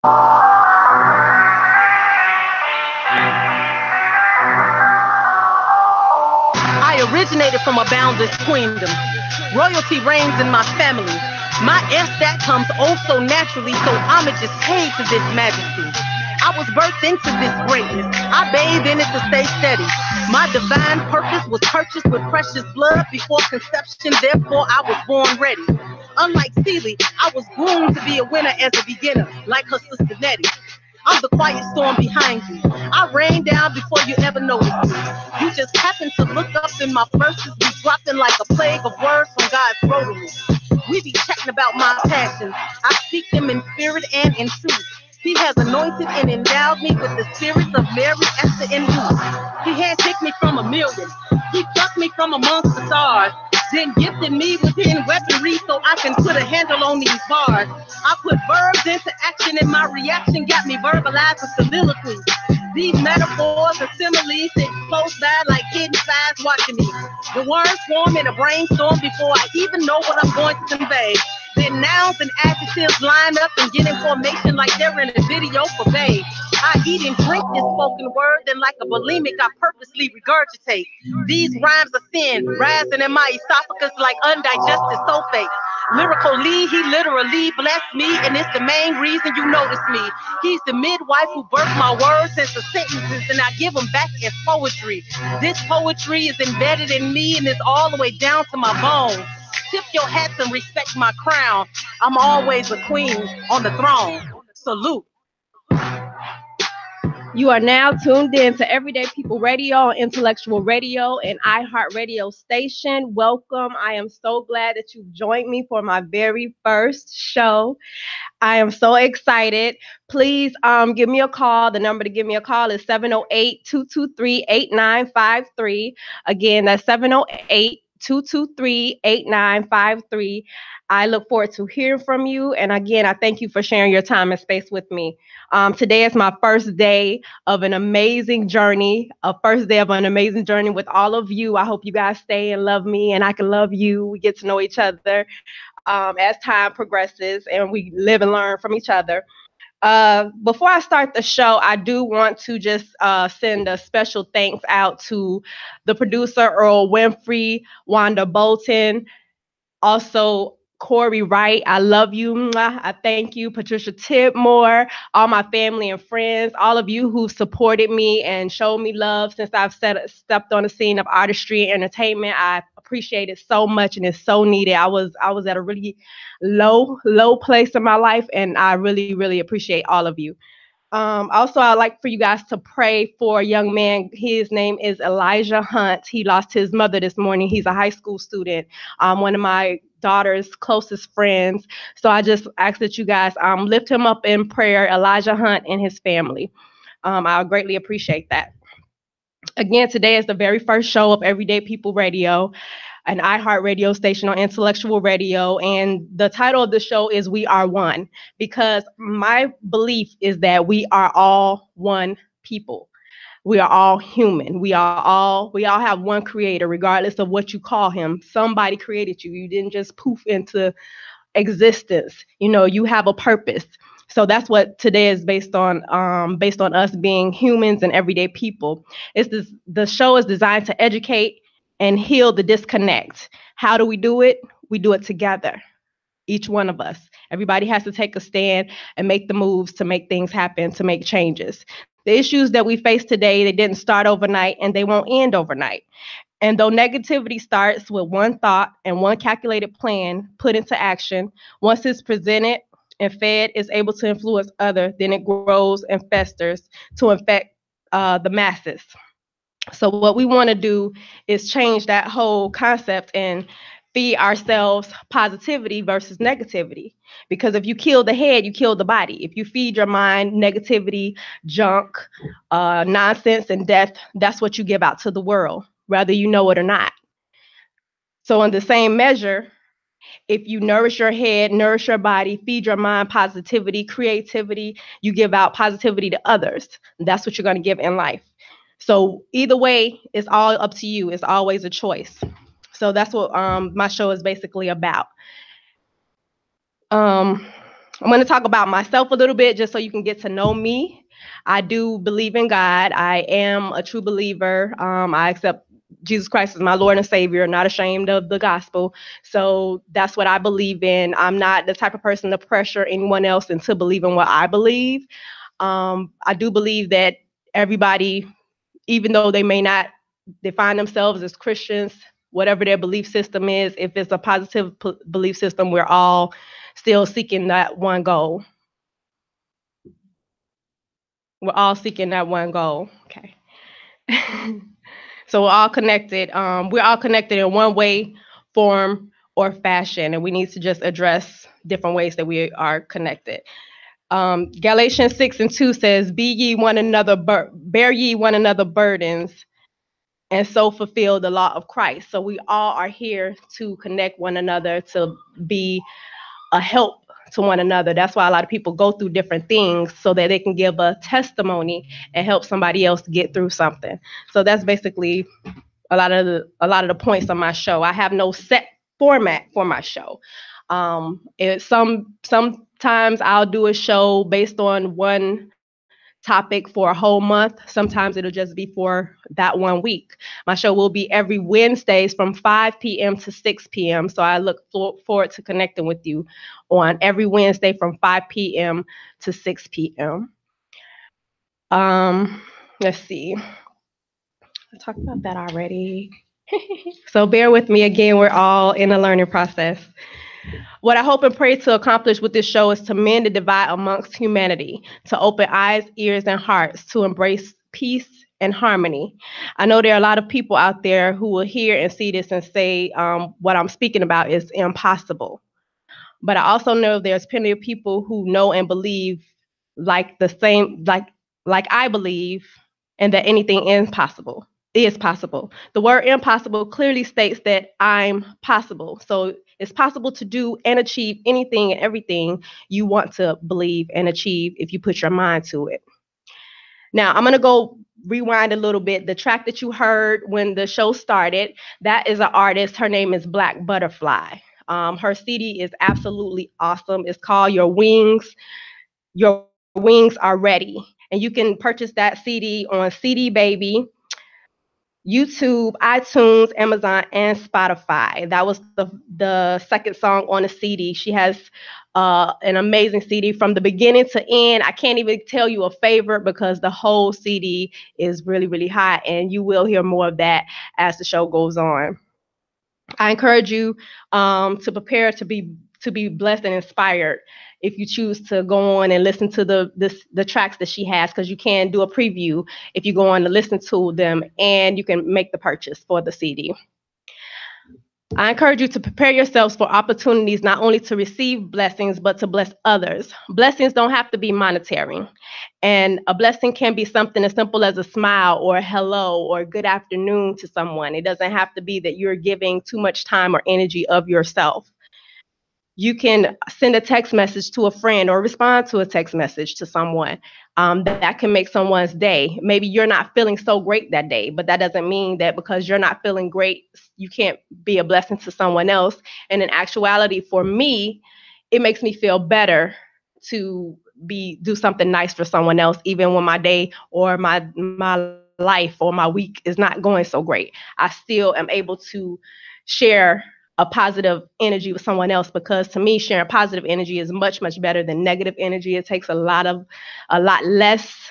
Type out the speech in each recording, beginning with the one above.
I originated from a boundless queendom. Royalty reigns in my family. My that comes oh so naturally, so homage is paid to this majesty. I was birthed into this greatness. I bathed in it to stay steady. My divine purpose was purchased with precious blood before conception, therefore I was born ready. Unlike Celie, I was groomed to be a winner as a beginner, like her sister Nettie. I'm the quiet storm behind you. I rain down before you ever notice me. You just happen to look up in my verses, be dropping like a plague of words from God's rotary. We be chatting about my passions. I speak them in spirit and in truth. He has anointed and endowed me with the spirits of Mary, Esther, and Ruth. He handpicked me from a million. He plucked me from amongst the stars. Then gifted me with hidden weaponry so I can put a handle on these bars. I put verbs into action and my reaction got me verbalized with soliloquy. These metaphors and similes sit close by like hidden spies watching me. The words form in a brainstorm before I even know what I'm going to convey. Then nouns and adjectives line up and get in formation like they're in a video for babe. I eat and drink this spoken word, then like a bulimic, I purposely regurgitate. These rhymes are thin, rising in my esophagus like undigested sulfate. Lyrical Lee, he literally blessed me, and it's the main reason you notice me. He's the midwife who birthed my words into sentences, and I give them back as poetry. This poetry is embedded in me, and it's all the way down to my bones. Tip your hats and respect my crown. I'm always a queen on the throne. Salute. You are now tuned in to Everyday People Radio on Intellectual Radio and iHeartRadio station. Welcome. I am so glad that you joined me for my very first show. I am so excited. Please give me a call. The number to give me a call is 708-223-8953. Again, that's 708-223-8953. I look forward to hearing from you. And again, I thank you for sharing your time and space with me. Today is my first day of an amazing journey, with all of you. I hope you guys stay and love me and I can love you. We get to know each other as time progresses and we live and learn from each other. Before I start the show, I do want to just send a special thanks out to the producer, Earl Winfrey, Wanda Bolton, also Corey Wright. I love you. Mwah. I thank you. Patricia Tidmore, all my family and friends, all of you who supported me and showed me love since I've stepped on the scene of artistry and entertainment. I appreciate it so much and it's so needed. I was at a really low place in my life and I really appreciate all of you. Also, I'd like for you guys to pray for a young man. His name is Elijah Hunt. He lost his mother this morning. He's a high school student, one of my daughter's closest friends. So I just ask that you guys lift him up in prayer, Elijah Hunt and his family. I greatly appreciate that. Again, today is the very first show of Everyday People Radio, an iHeartRadio station on Intellectual Radio. And the title of the show is We Are One, because my belief is that we are all one people. We are all human. We all have one creator, regardless of what you call him. Somebody created you. You didn't just poof into existence. You have a purpose. So that's what today is based on us being humans and everyday people. The show is designed to educate and heal the disconnect. How do we do it? We do it together. Each one of us. Everybody has to take a stand and make the moves to make things happen, to make changes. The issues that we face today, they didn't start overnight and they won't end overnight. And though negativity starts with one thought and one calculated plan put into action, once it's presented and fed is able to influence others, then it grows and festers to infect the masses. So what we want to do is change that whole concept and feed ourselves positivity versus negativity. Because if you kill the head, you kill the body. If you feed your mind negativity, junk, nonsense, and death, that's what you give out to the world, whether you know it or not. So in the same measure, if you nourish your head, nourish your body, feed your mind positivity, creativity, you give out positivity to others. That's what you're going to give in life. So either way, it's all up to you. It's always a choice. So that's what my show is basically about. I'm going to talk about myself a little bit just so you can get to know me. I do believe in God. I am a true believer. I accept Jesus Christ as my Lord and Savior, not ashamed of the gospel. So that's what I believe in. I'm not the type of person to pressure anyone else into believing what I believe. I do believe that everybody, even though they may not define themselves as Christians, whatever their belief system is, if it's a positive belief system, we're all still seeking that one goal. We're all seeking that one goal. Okay. So we're all connected. We're all connected in one way, form, or fashion, and we need to just address different ways that we are connected. Galatians 6:2 says, "Be ye one another, bear ye one another burdens, and so fulfill the law of Christ." So we all are here to connect one another, to be a help to one another. That's why a lot of people go through different things so that they can give a testimony and help somebody else get through something. So that's basically a lot of the points on my show. I have no set format for my show. Sometimes I'll do a show based on one topic for a whole month. Sometimes it'll just be for that 1 week. My show will be every Wednesdays from 5 p.m. to 6 p.m. So I look forward to connecting with you on every Wednesday from 5 p.m. to 6 p.m. Let's see. I talked about that already. So bear with me again. We're all in a learning process. What I hope and pray to accomplish with this show is to mend the divide amongst humanity, to open eyes, ears, and hearts, to embrace peace and harmony. I know there are a lot of people out there who will hear and see this and say what I'm speaking about is impossible. But I also know there's plenty of people who know and believe like the same, like I believe, and that anything is possible. The word impossible clearly states that I'm possible. So it's possible to do and achieve anything and everything you want to believe and achieve if you put your mind to it. Now, I'm going to go rewind a little bit. The track that you heard when the show started, that is an artist. Her name is Black Butterfly. Her CD is absolutely awesome. It's called Your Wings. Your Wings Are Ready. And you can purchase that CD on CD Baby, YouTube, iTunes, Amazon, and Spotify. That was the second song on the CD. She has an amazing CD from the beginning to end. I can't even tell you a favorite because the whole CD is really, really hot, and you will hear more of that as the show goes on. I encourage you to prepare to be blessed and inspired if you choose to go on and listen to the tracks that she has, because you can do a preview if you go on to listen to them, and you can make the purchase for the CD. I encourage you to prepare yourselves for opportunities not only to receive blessings, but to bless others. Blessings don't have to be monetary. And a blessing can be something as simple as a smile or a hello or good afternoon to someone. It doesn't have to be that you're giving too much time or energy of yourself. You can send a text message to a friend or respond to a text message to someone. That can make someone's day. Maybe you're not feeling so great that day, but that doesn't mean that because you're not feeling great, you can't be a blessing to someone else. And in actuality, for me, it makes me feel better to do something nice for someone else, even when my day or my life or my week is not going so great. I still am able to share a positive energy with someone else, because to me, sharing positive energy is much, much better than negative energy. It takes a lot less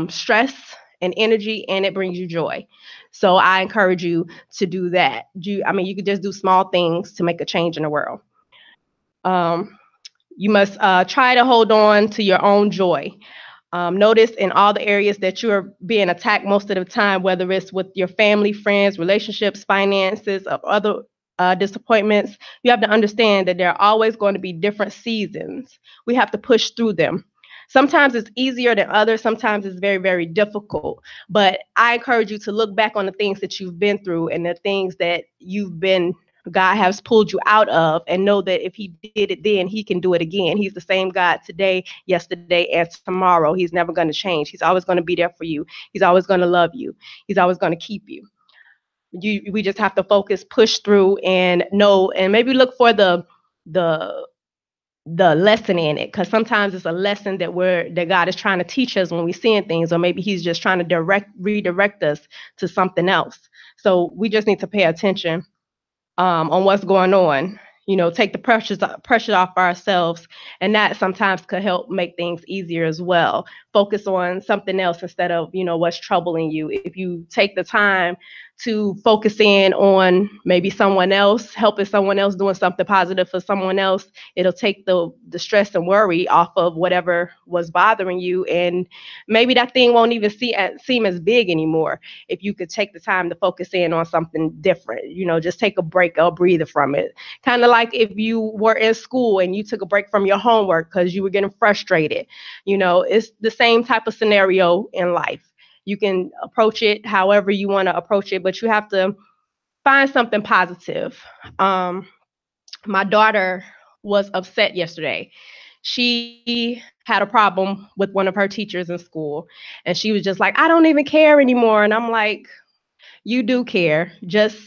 stress and energy, and it brings you joy. So I encourage you to do that. You could just do small things to make a change in the world. You must try to hold on to your own joy. Notice in all the areas that you're being attacked most of the time, whether it's with your family, friends, relationships, finances, or other disappointments, you have to understand that there are always going to be different seasons. We have to push through them. Sometimes it's easier than others. Sometimes it's very, very difficult. But I encourage you to look back on the things that you've been through and the things that God has pulled you out of, and know that if he did it then, he can do it again. He's the same God today, yesterday, and tomorrow. He's never going to change. He's always going to be there for you. He's always going to love you. He's always going to keep you. We just have to focus, push through, and know, and maybe look for the the lesson in it, because sometimes it's a lesson that God is trying to teach us when we're seeing things, or maybe he's just trying to redirect us to something else. So we just need to pay attention on what's going on. Take the pressure off ourselves, and that sometimes could help make things easier as well. Focus on something else instead of what's troubling you. If you take the time to focus in on maybe someone else, helping someone else, doing something positive for someone else, it'll take the stress and worry off of whatever was bothering you, and maybe that thing won't even seem as big anymore if you could take the time to focus in on something different. Just take a break or a breather from it. Kind of like if you were in school and you took a break from your homework because you were getting frustrated. It's the same type of scenario in life. You can approach it however you want to approach it, but you have to find something positive. My daughter was upset yesterday. She had a problem with one of her teachers in school, and she was just like, I don't even care anymore. And I'm like, you do care. Just,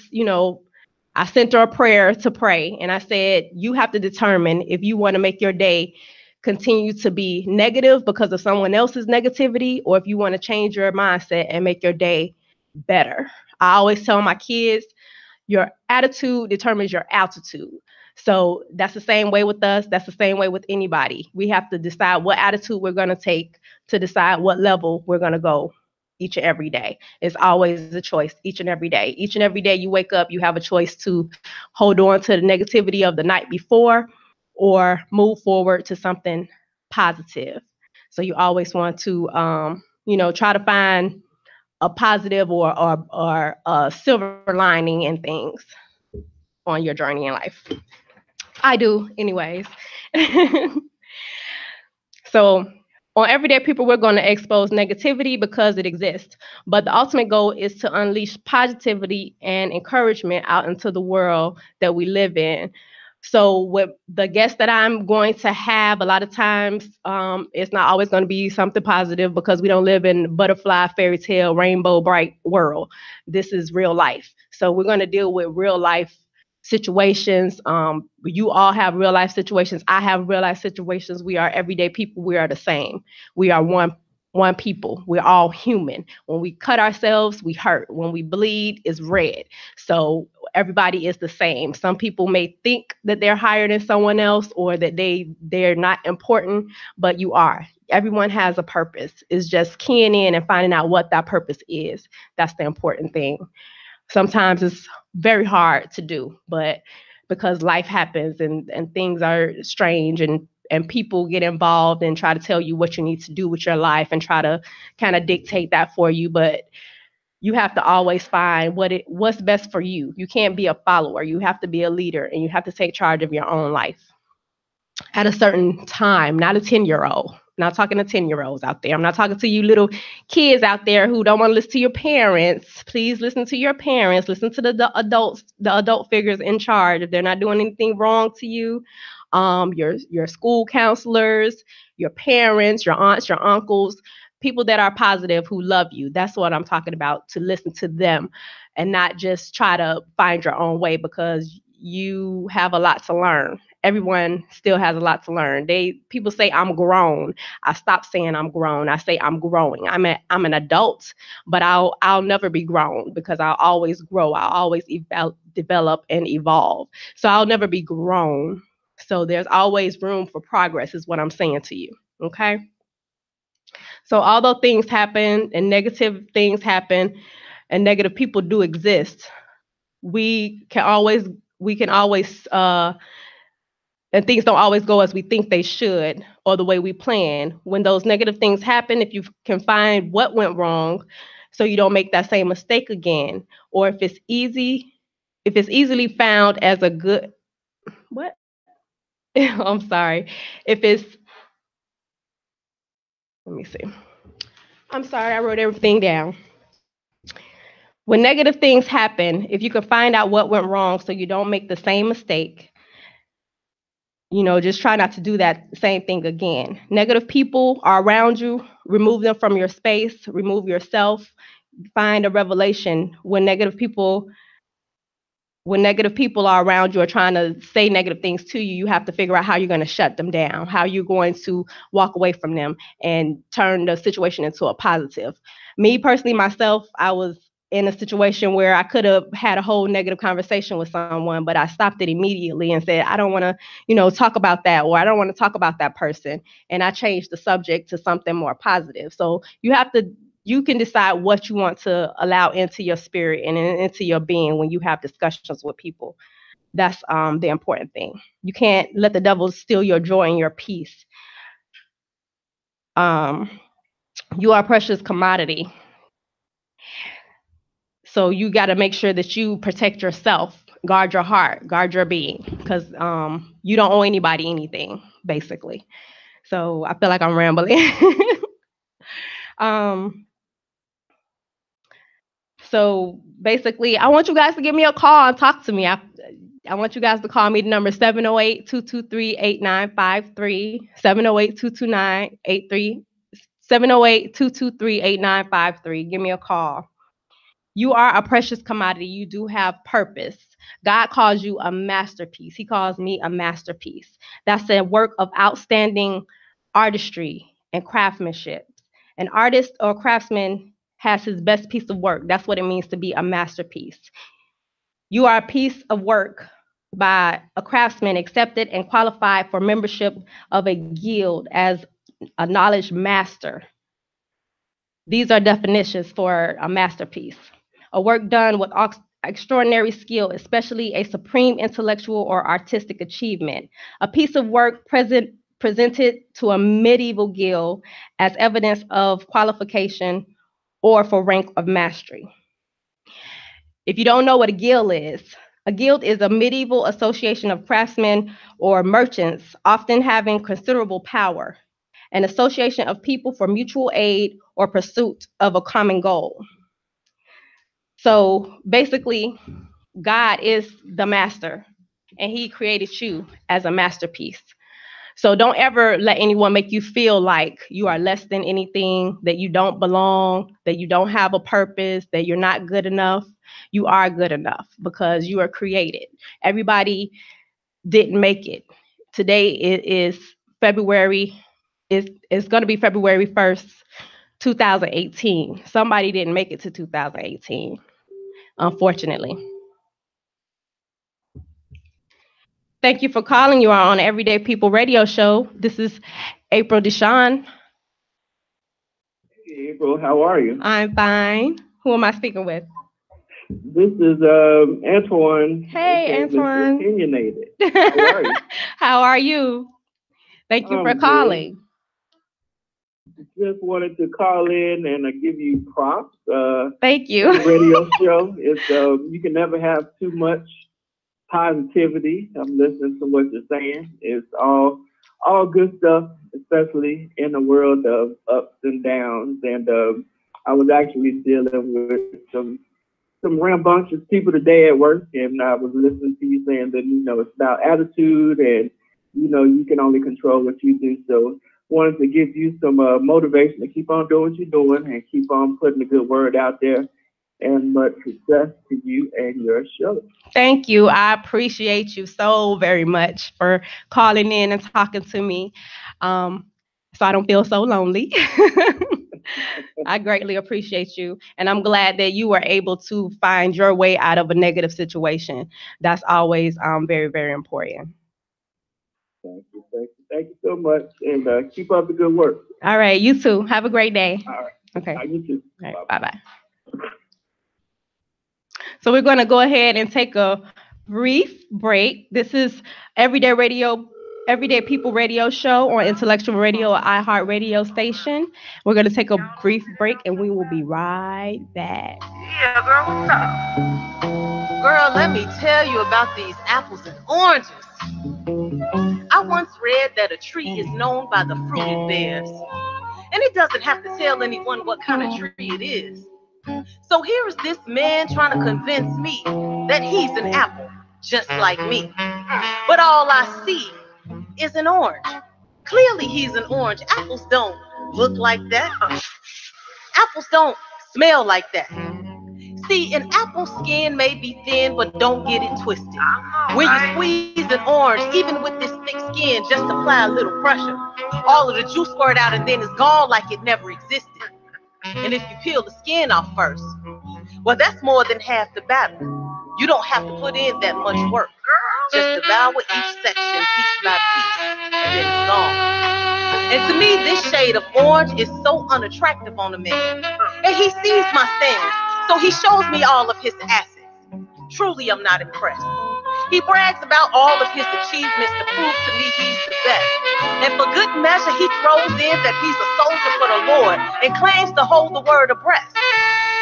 I sent her a prayer to pray, and I said, you have to determine if you want to make your day continue to be negative because of someone else's negativity, or if you want to change your mindset and make your day better. I always tell my kids, your attitude determines your altitude. So that's the same way with us. That's the same way with anybody. We have to decide what attitude we're going to take to decide what level we're going to go each and every day. It's always a choice each and every day. Each and every day you wake up, you have a choice to hold on to the negativity of the night before or move forward to something positive. So you always want to, try to find a positive or a silver lining in things on your journey in life. I do, anyways. So on Everyday People, we're going to expose negativity because it exists. But the ultimate goal is to unleash positivity and encouragement out into the world that we live in. So with the guests that I'm going to have, a lot of times it's not always going to be something positive because we don't live in butterfly, fairy tale, rainbow, bright world. This is real life. So we're going to deal with real life situations. You all have real life situations. I have real life situations. We are everyday people. We are the same. We are one people. We're all human. When we cut ourselves, we hurt. When we bleed, it's red. So everybody is the same. Some people may think that they're higher than someone else or that they're not important, but you are. Everyone has a purpose. It's just keying in and finding out what that purpose is. That's the important thing. Sometimes it's very hard to do, but because life happens and things are strange and people get involved and try to tell you what you need to do with your life and try to kind of dictate that for you, but you have to always find what's best for you. You can't be a follower. You have to be a leader, and you have to take charge of your own life at a certain time, not a 10-year-old. I'm not talking to 10-year-olds out there. I'm not talking to you little kids out there who don't want to listen to your parents. Please listen to your parents. Listen to the adults, the adult figures in charge. If they're not doing anything wrong to you, your school counselors, your parents, your aunts, your uncles, people that are positive who love you. That's what I'm talking about, to listen to them and not just try to find your own way, because you have a lot to learn. Everyone still has a lot to learn. People say I'm grown. I stopped saying I'm grown. I say I'm growing. I'm an adult, but I'll never be grown because I'll always grow. I'll always develop and evolve. So I'll never be grown. So there's always room for progress is what I'm saying to you. Okay? So although things happen and negative things happen and negative people do exist, we can always and things don't always go as we think they should or the way we plan. When those negative things happen, if you can find what went wrong so you don't make that same mistake again, or if it's easily found as a good what? I'm sorry. If it's Let me see. I'm sorry, I wrote everything down. When negative things happen, if you can find out what went wrong so you don't make the same mistake, just try not to do that same thing again. Negative people are around you, remove them from your space, remove yourself, find a revelation when negative people when negative people are around you or trying to say negative things to you, you have to figure out how you're going to shut them down, how you're going to walk away from them and turn the situation into a positive. Me personally, myself, I was in a situation where I could have had a whole negative conversation with someone, but I stopped it immediately and said, I don't want to, talk about that, or I don't want to talk about that person. And I changed the subject to something more positive. So you can decide what you want to allow into your spirit and into your being when you have discussions with people. That's the important thing. You can't let the devil steal your joy and your peace. Um, you are a precious commodity. So you got to make sure that you protect yourself, guard your heart, guard your being, because you don't owe anybody anything, basically. So I feel like I'm rambling. um, so basically, I want you guys to give me a call and talk to me. I want you guys to call me. The number 708-223-8953, 708-229-83, 708-223-8953. Give me a call. You are a precious commodity. You do have purpose. God calls you a masterpiece. He calls me a masterpiece. That's a work of outstanding artistry and craftsmanship. An artist or craftsman has his best piece of work. That's what it means to be a masterpiece. You are a piece of work by a craftsman accepted and qualified for membership of a guild as a knowledge master. These are definitions for a masterpiece. A work done with extraordinary skill, especially a supreme intellectual or artistic achievement. A piece of work presented to a medieval guild as evidence of qualification or for rank of mastery. If you don't know what a guild is a medieval association of craftsmen or merchants, often having considerable power, an association of people for mutual aid or pursuit of a common goal. So basically, God is the master, and he created you as a masterpiece. So don't ever let anyone make you feel like you are less than anything, that you don't belong, that you don't have a purpose, that you're not good enough. You are good enough because you are created. Everybody didn't make it. Today it is February. It's going to be February 1st, 2018. Somebody didn't make it to 2018, unfortunately. Thank you for calling. You are on Everyday People Radio Show. This is April Deshawn. Hey, April, how are you? I'm fine. Who am I speaking with? This is Antoine. Hey, Antoine. Opinionated. How are you? How are you? Thank you for calling. Just wanted to call in and give you props. Thank you. Radio show. It's you can never have too much positivity. I'm listening to what you're saying. It's all good stuff, especially in the world of ups and downs. And I was actually dealing with some rambunctious people today at work, and I was listening to you saying that it's about attitude, and you can only control what you do. So wanted to give you some motivation to keep on doing what you're doing and keep on putting a good word out there. And much success to you and your show. Thank you. I appreciate you so very much for calling in and talking to me, so I don't feel so lonely. I greatly appreciate you. And I'm glad that you were able to find your way out of a negative situation. That's always very, very important. Thank you so much. And keep up the good work. All right. You too. Have a great day. All right. Okay. You too. All right. Bye-bye. So we're going to go ahead and take a brief break. This is Everyday People Radio Show on Intellectual Radio or iHeart Radio station. We're going to take a brief break and we will be right back. Yeah, girl, what's up? Girl, let me tell you about these apples and oranges. I once read that a tree is known by the fruit it bears. And it doesn't have to tell anyone what kind of tree it is. So here is this man trying to convince me that he's an apple, just like me. But all I see is an orange. Clearly he's an orange. Apples don't look like that. Apples don't smell like that. See, an apple skin may be thin, but don't get it twisted. When you squeeze an orange, even with this thick skin, just apply a little pressure, all of the juice squirt out and then it's gone like it never existed. And if you peel the skin off first, well, that's more than half the battle. You don't have to put in that much work. Just devour each section piece by piece, and then it's gone. And to me, this shade of orange is so unattractive on a man. And he sees my stance, so he shows me all of his assets. Truly, I'm not impressed. He brags about all of his achievements to prove to me he's the best. And for good measure, he throws in that he's a soldier for the Lord and claims to hold the word abreast.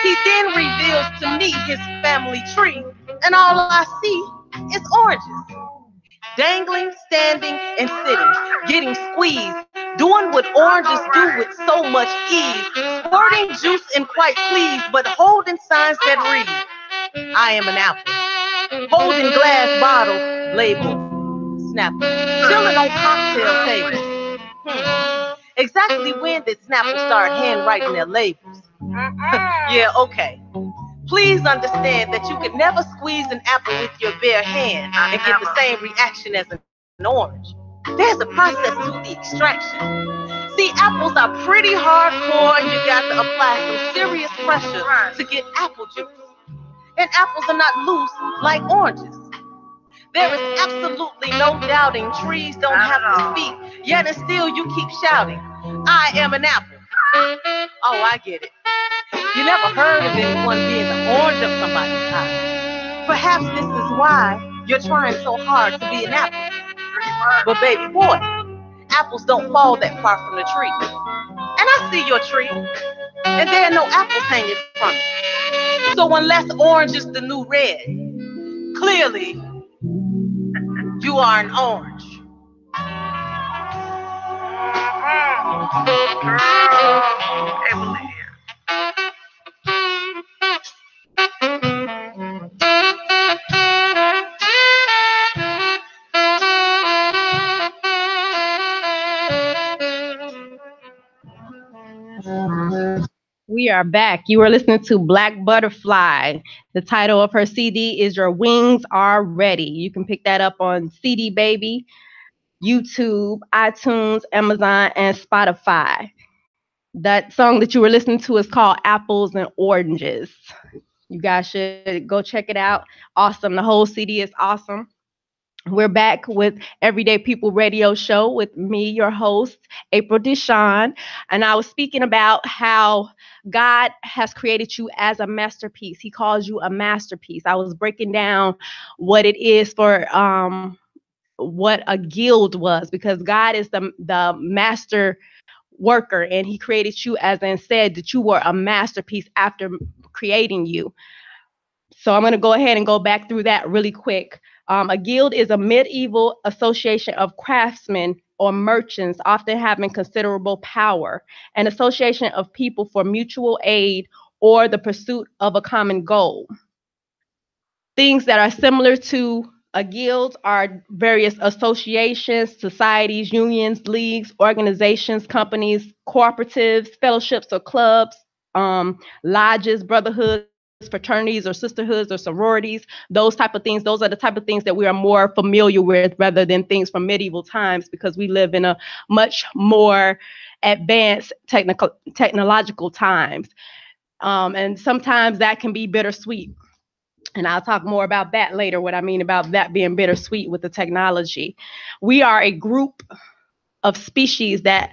He then reveals to me his family tree, and all I see is oranges. Dangling, standing, and sitting, getting squeezed, doing what oranges do with so much ease, squirting juice and quite pleased, but holding signs that read, I am an apple, holding glass bottles labeled Snapple, chilling on cocktail tables. Exactly when did Snapple start handwriting their labels? Yeah, okay. Please understand that you could never squeeze an apple with your bare hand and get the same reaction as an orange. There's a process to the extraction. See, apples are pretty hardcore and you got to apply some serious pressure to get apple juice. And apples are not loose like oranges. There is absolutely no doubting trees don't have to speak, yet and still you keep shouting, I am an apple. Oh, I get it. You never heard of anyone being the orange of somebody's eye. Perhaps this is why you're trying so hard to be an apple. But baby boy, apples don't fall that far from the tree. And I see your tree, and there are no apples hanging from it. So unless orange is the new red, clearly you are an orange. We are back. You are listening to Black Butterfly. The title of her CD is Your Wings Are Ready. You can pick that up on CD Baby, YouTube, iTunes, Amazon, and Spotify. That song that you were listening to is called Apples and Oranges. You guys should go check it out. Awesome. The whole CD is awesome. We're back with Everyday People Radio Show with me, your host, April Deshawn. And I was speaking about how God has created you as a masterpiece. He calls you a masterpiece. I was breaking down what it is for what a guild was, because God is the master worker, and he created you as and said that you were a masterpiece after creating you. So I'm going to go ahead and go back through that really quick. A guild is a medieval association of craftsmen or merchants, often having considerable power, an association of people for mutual aid or the pursuit of a common goal. Things that are similar to a guild are various associations, societies, unions, leagues, organizations, companies, cooperatives, fellowships or clubs, lodges, brotherhoods, fraternities or sisterhoods or sororities, those type of things. Those are the type of things that we are more familiar with rather than things from medieval times, because we live in a much more advanced technological times. And sometimes that can be bittersweet. And I'll talk more about that later, what I mean about that being bittersweet with the technology. We are a group of species that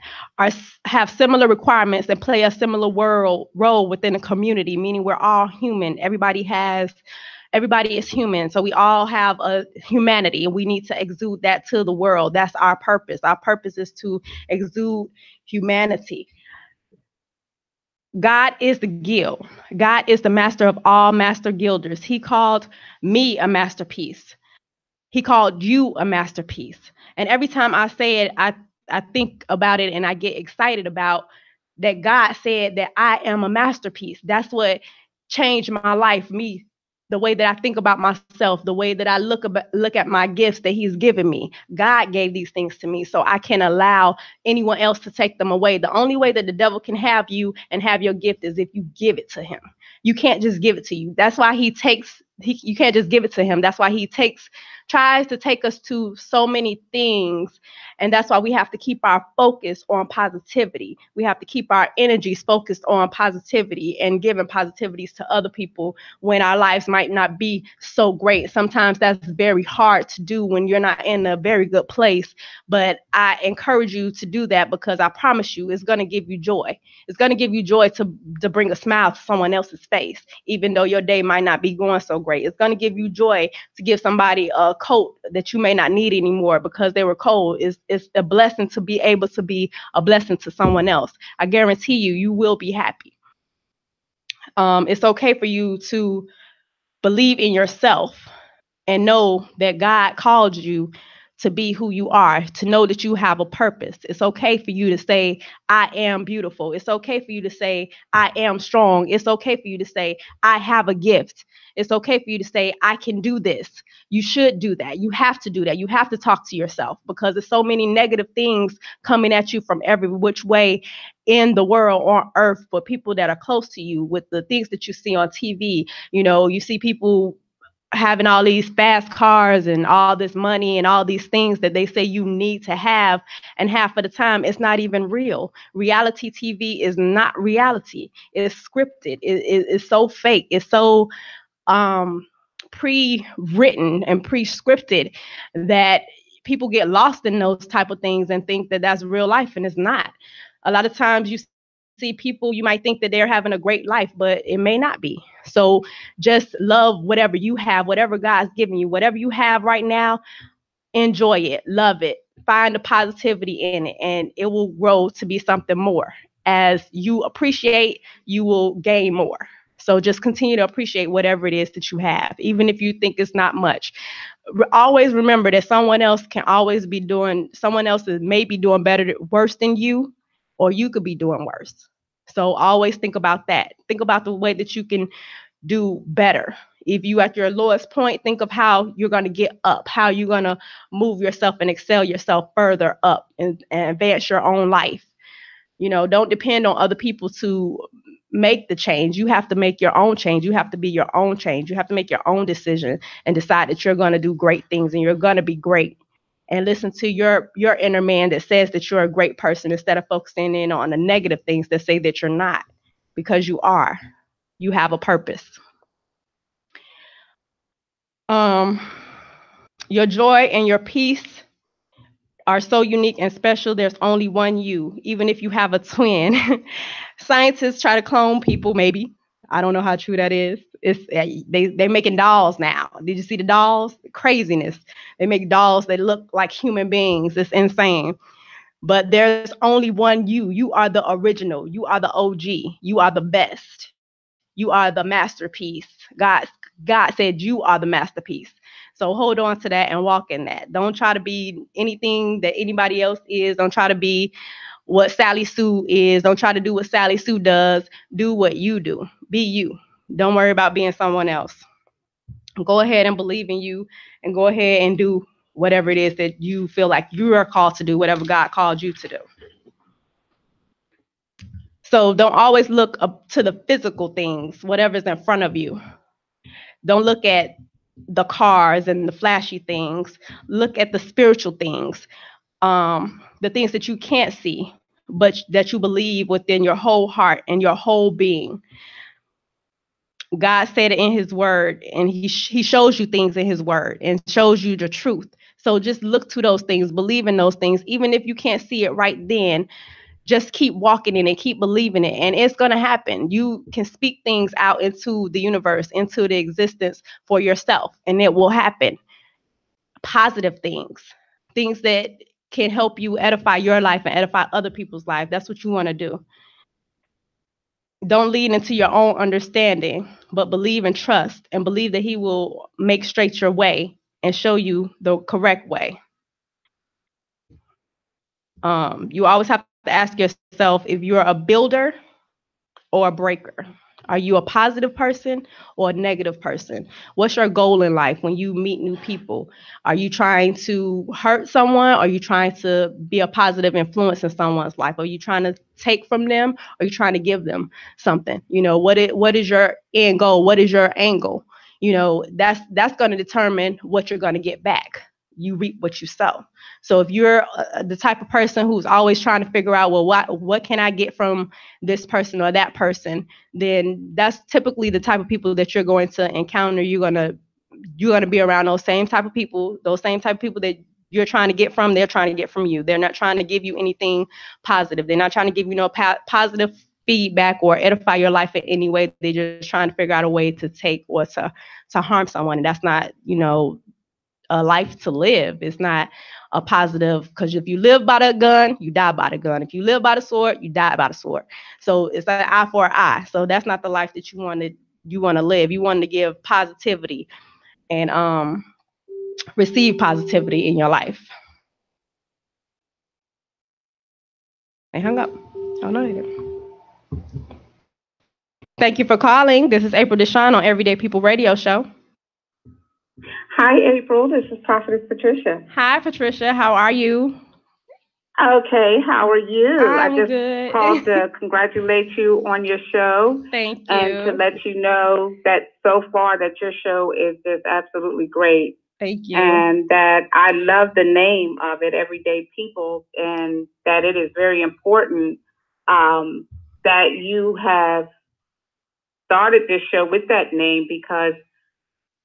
have similar requirements and play a similar role within a community, meaning we're all human. Everybody is human. So we all have a humanity, and we need to exude that to the world. That's our purpose. Our purpose is to exude humanity. God is the guild. God is the master of all master guilders. He called me a masterpiece. He called you a masterpiece. And every time I say it, I think about it and I get excited about that God said that I am a masterpiece. That's what changed my life, me, the way that I think about myself, the way that I look at my gifts that he's given me. God gave these things to me, so I can't allow anyone else to take them away. The only way that the devil can have you and have your gift is if you give it to him. you can't just give it to you. That's why you can't just give it to him. That's why he tries to take us to so many things. And that's why we have to keep our focus on positivity. We have to keep our energies focused on positivity and giving positivities to other people when our lives might not be so great. Sometimes that's very hard to do when you're not in a very good place. But I encourage you to do that, because I promise you it's going to give you joy. It's going to give you joy to bring a smile to someone else's face, even though your day might not be going so great. It's going to give you joy to give somebody a coat that you may not need anymore because they were cold. It's a blessing to be able to be a blessing to someone else. I guarantee you, you will be happy. It's okay for you to believe in yourself and know that God called you to be who you are, to know that you have a purpose. It's okay for you to say, I am beautiful. It's okay for you to say, I am strong. It's okay for you to say, I have a gift. It's okay for you to say, I can do this. You should do that. You have to do that. You have to talk to yourself, because there's so many negative things coming at you from every which way in the world, on earth, for people that are close to you, with the things that you see on TV. You see people having all these fast cars and all this money and all these things that they say you need to have, and half of the time it's not even real. Reality TV is not reality. It's scripted. It's so fake. It's so pre-written and pre-scripted that people get lost in those type of things and think that that's real life, and it's not. A lot of times you see people, you might think that they're having a great life, but it may not be. So just love whatever you have, whatever God's giving you, whatever you have right now. Enjoy it, love it, find the positivity in it, and it will grow to be something more. As you appreciate, you will gain more. So just continue to appreciate whatever it is that you have, even if you think it's not much. Always remember that someone else is maybe doing better, worse than you, or you could be doing worse. So always think about that. Think about the way that you can do better. If you at your lowest point, think of how you're going to get up, how you're going to move yourself and excel yourself further up, and advance your own life. Don't depend on other people to make the change. You have to make your own change. You have to be your own change. You have to make your own decision and decide that you're going to do great things and you're going to be great. And listen to your inner man that says that you're a great person, instead of focusing in on the negative things that say that you're not, because you are. You have a purpose. Um, your joy and your peace are so unique and special. There's only one you, even if you have a twin. Scientists try to clone people, maybe. I don't know how true that is. They making dolls now. Did you see the dolls? Craziness. They make dolls that look like human beings. It's insane. But there's only one you. You are the original. You are the OG. You are the best. You are the masterpiece. God said you are the masterpiece. So hold on to that and walk in that. Don't try to be anything that anybody else is. Don't try to be what Sally Sue is. Don't try to do what Sally Sue does. Do what you do. Be you. Don't worry about being someone else. Go ahead and believe in you, and go ahead and do whatever it is that you feel like you are called to do, whatever God called you to do. So don't always look up to the physical things, whatever's in front of you. Don't look at the cars and the flashy things. Look at the spiritual things, the things that you can't see, but that you believe within your whole heart and your whole being. God said it in his word, and he shows you things in his word and shows you the truth. So just look to those things, believe in those things, even if you can't see it right then. Just keep walking in it, keep believing it, and it's going to happen. You can speak things out into the universe, into the existence for yourself, and it will happen. Positive things that can help you edify your life and edify other people's life. That's what you want to do. Don't lean into your own understanding, but believe and trust, and believe that he will make straight your way and show you the correct way. You always have to ask yourself if you're a builder or a breaker. Are you a positive person or a negative person? What's your goal in life when you meet new people? Are you trying to hurt someone? Or are you trying to be a positive influence in someone's life? Are you trying to take from them? Or are you trying to give them something? What is your end goal? What is your angle? That's going to determine what you're going to get back. You reap what you sow. So if you're the type of person who's always trying to figure out, well, what can I get from this person or that person, then that's typically the type of people that you're going to encounter. You're gonna be around those same type of people that you're trying to get from. They're trying to get from you. They're not trying to give you anything positive. They're not trying to give you no positive feedback or edify your life in any way. They're just trying to figure out a way to take or to harm someone, and that's not a life to live. It's not a positive, because if you live by the gun, you die by the gun. If you live by the sword, you die by the sword. So it's an eye for an eye. So that's not the life that you want to live. You want to give positivity and receive positivity in your life. They hung up. Oh no, they didn't. Thank you for calling. This is April Deshawn on Everyday People Radio Show. Hi, April. This is Prophetess Patricia. Hi, Patricia. How are you? Okay, how are you? I'm I just good. called to congratulate you on your show. Thank you. And to let you know that so far that your show is just absolutely great. Thank you. And that I love the name of it, Everyday People, and that it is very important that you have started this show with that name, because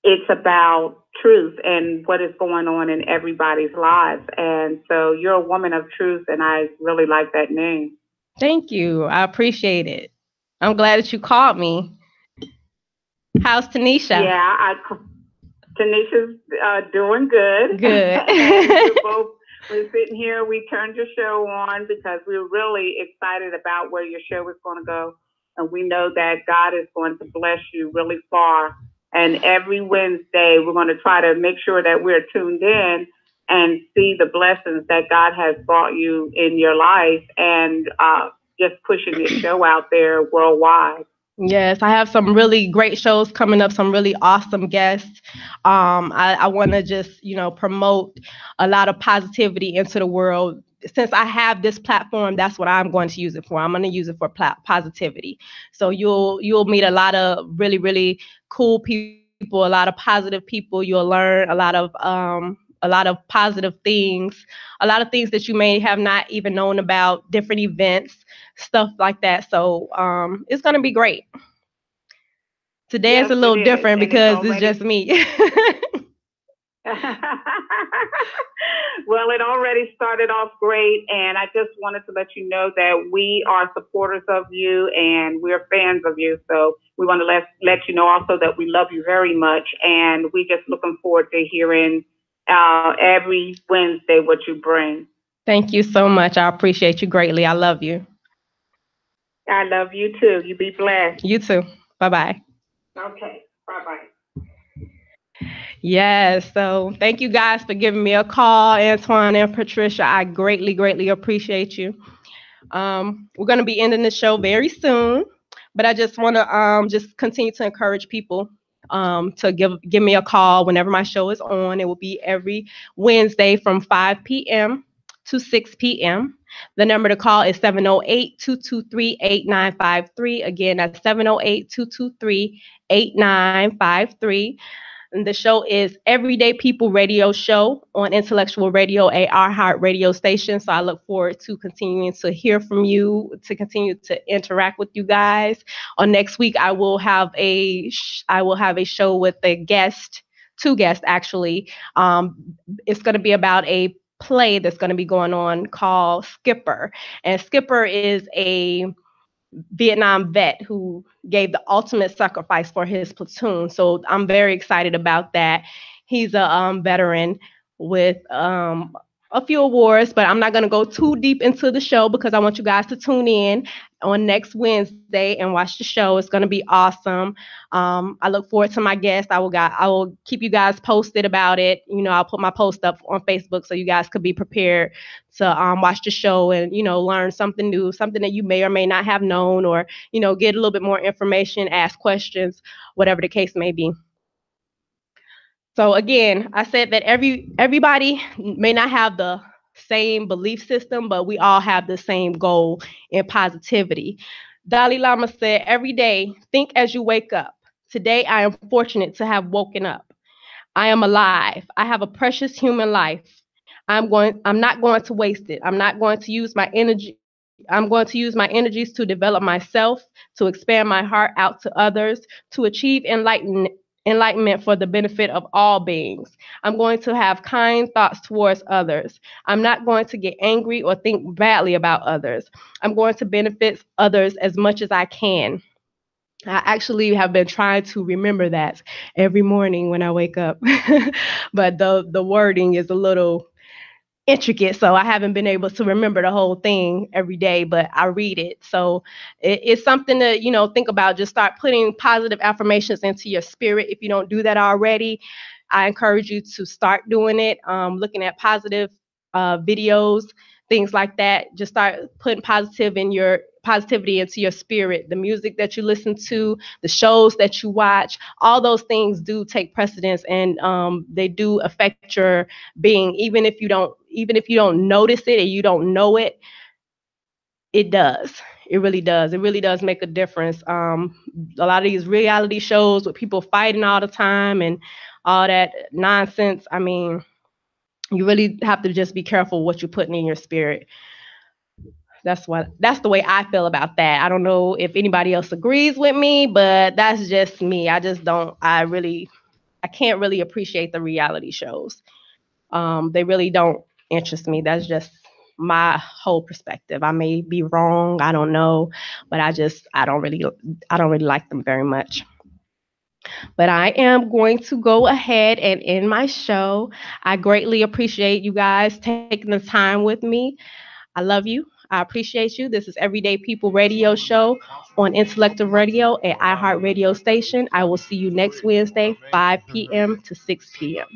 it's about truth and what is going on in everybody's lives. And so you're a woman of truth, and I really like that name. Thank you. I appreciate it. I'm glad that you called me. How's Tanisha? Yeah, Tanisha's doing good. Good. We're sitting here. We turned your show on because we're really excited about where your show is going to go. And we know that God is going to bless you really far. And every Wednesday, we're going to try to make sure that we're tuned in and see the blessings that God has brought you in your life, and just pushing your show out there worldwide. Yes, I have some really great shows coming up, some really awesome guests. I want to just, promote a lot of positivity into the world. Since I have this platform, that's what I'm going to use it for. I'm going to use it for positivity. So you'll meet a lot of really, really cool people, a lot of positive people. You'll learn a lot of positive things, a lot of things that you may have not even known about, different events, stuff like that. So it's going to be great. Today is a little different because it's just me. Well, it already started off great, and I just wanted to let you know that we are supporters of you and we're fans of you. So we want to let you know also that we love you very much, and we're just looking forward to hearing every Wednesday what you bring. Thank you so much. I appreciate you greatly. I love you. I love you too. You be blessed. You too. Bye-bye. Okay. Bye-bye. Yes. So thank you guys for giving me a call, Antoine and Patricia. I greatly, greatly appreciate you. We're going to be ending the show very soon, but I just want to just continue to encourage people to give me a call whenever my show is on. It will be every Wednesday from 5 p.m. to 6 p.m. The number to call is 708-223-8953. Again, that's 708-223-8953. And the show is Everyday People Radio Show on Intellectual Radio, a iHeart radio station. So I look forward to continuing to hear from you, to continue to interact with you guys. On next week, I will have a show with a guest, two guests actually. It's going to be about a play that's going to be going on called Skipper. And Skipper is a Vietnam vet who gave the ultimate sacrifice for his platoon. So I'm very excited about that. He's a veteran with a a few awards, but I'm not going to go too deep into the show because I want you guys to tune in on next Wednesday and watch the show. It's going to be awesome. I look forward to my guest. I will keep you guys posted about it. I'll put my post up on Facebook so you guys could be prepared to watch the show and learn something new, something that you may or may not have known, or get a little bit more information, ask questions, whatever the case may be. So again, I said that everybody may not have the same belief system, but we all have the same goal in positivity. Dalai Lama said, every day, think as you wake up. Today, I am fortunate to have woken up. I am alive. I have a precious human life. I'm not going to waste it. I'm not going to use my energy. I'm going to use my energies to develop myself, to expand my heart out to others, to achieve enlightenment for the benefit of all beings. I'm going to have kind thoughts towards others. I'm not going to get angry or think badly about others. I'm going to benefit others as much as I can. I actually have been trying to remember that every morning when I wake up, but the wording is a little intricate, so I haven't been able to remember the whole thing every day, but I read it. So it's something to think about. Just start putting positive affirmations into your spirit. If you don't do that already, I encourage you to start doing it. Looking at positive videos, things like that. Just start putting positivity into your spirit. The music that you listen to, the shows that you watch, all those things do take precedence, and they do affect your being. Even if you don't notice it and you don't know it, it does. It really does. It really does make a difference. A lot of these reality shows with people fighting all the time and all that nonsense. I mean, you really have to just be careful what you're putting in your spirit. That's the way I feel about that. I don't know if anybody else agrees with me, but that's just me. I can't really appreciate the reality shows. They really don't interest me. That's just my whole perspective. I may be wrong. I don't know, but I don't really like them very much. But I am going to go ahead and end my show. I greatly appreciate you guys taking the time with me. I love you. I appreciate you. This is Everyday People Radio Show on Intellectual Radio at iHeart Radio Station. I will see you next Wednesday, 5 p.m. to 6 p.m.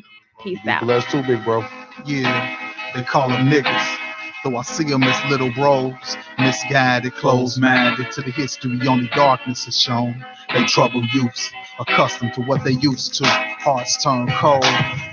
Peace out. Blessed too, big bro. Yeah, they call them niggas. Though I see them as little bros, misguided, closed-minded to the history only darkness is shown. They trouble youths, accustomed to what they used to. Hearts turn cold,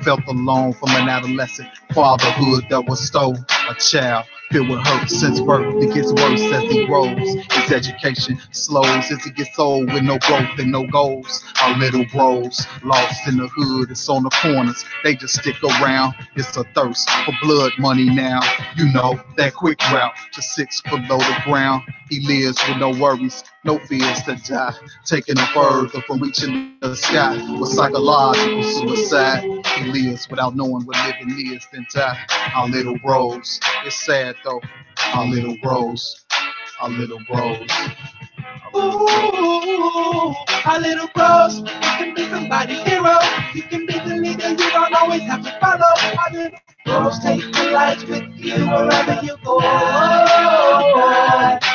felt alone from an adolescent. Fatherhood that was stole, a child filled with hurt since birth. It gets worse as he grows. His education slows as he gets old with no growth and no goals. Our little bros, lost in the hood, it's on the corners. They just stick around. It's a thirst for blood money now. You know, that quick route to 6 below the ground. He lives with no worries, no fears to die. Taking him further from reaching the sky with psychological suicide. He lives without knowing what living is, then die. Our little bros, it's sad though. Our little bros, our little bros. Ooh, our little bros, you can be somebody's hero. You can be the leader, you don't always have to follow. Our little bros take the lights with you wherever you go.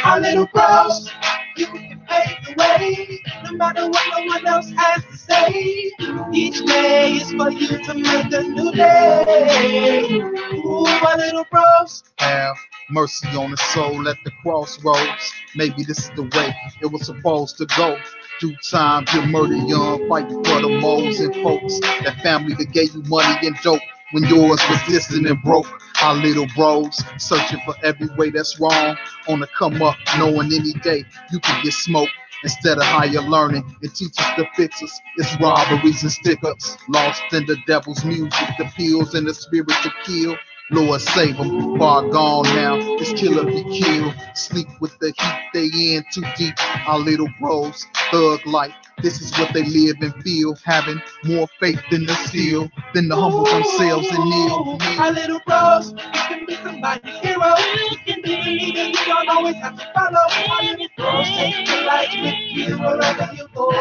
Our little bros, you can pave the way, no matter what no one else has to say. Each day is for you to make a new day. Ooh, our little bros. Have mercy on his soul at the crossroads. Maybe this is the way it was supposed to go. Due time, you murder young, fighting for the moles and folks. That family that gave you money and dope when yours was distant and broke. Our little bros, searching for every way that's wrong. On the come up, knowing any day you can get smoked. Instead of higher learning, it teaches the fixers. It's robberies and stick-ups. Lost in the devil's music, the pills and the spirit to kill. Lord save them, far gone now. It's kill or be killed. Sleep with the heat, they in too deep. Our little bros, thug life. This is what they live and feel. Having more faith than the steel, than the humble themselves and kneel. Our little bros, you can be somebody's hero. You can be, you don't always have to follow. Our little bros take the lights with you wherever you go.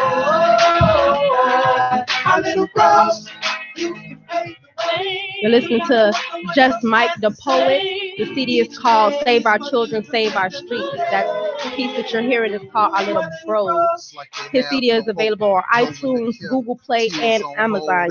Our little bros, you can pave the You're listening to Just Mike the Poet. The CD is called Save Our Children, Save Our Streets. That piece that you're hearing is called Our Little Bros. His CD is available on iTunes, Google Play, and Amazon.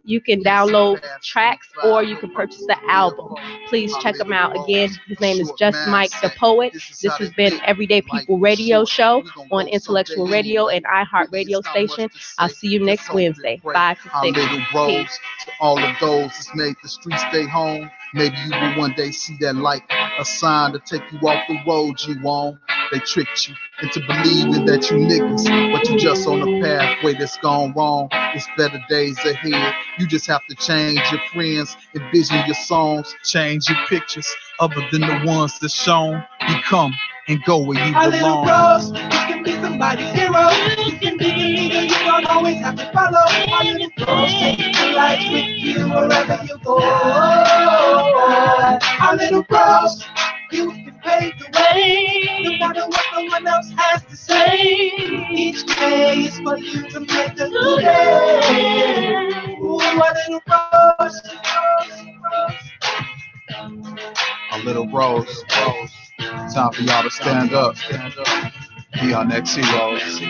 You can download tracks or you can purchase the album. Please check him out. Again, his name is Just Mike the Poet. This has been Everyday People Radio Show on Intellectual Radio and iHeart Radio Station. I'll see you next Wednesday, 5 to 6. Peace. To all of those that's made the streets stay home. Maybe you will one day see that light, a sign to take you off the road you on. They tricked you into believing that you niggas, but you just on a pathway that's gone wrong. It's better days ahead. You just have to change your friends, envision your songs, change your pictures, other than the ones that's shown. Become and go where you belong. Little bros, you can be somebody's hero. You can be a leader, you don't always have to follow. Our little bros take the light with you wherever you go. Our little bros, you can pave the way, no matter what no one else has to say. Each day is for you to make a new day. Ooh, our little bros. Our little bros. Time for y'all to stand up. Be our next heroes.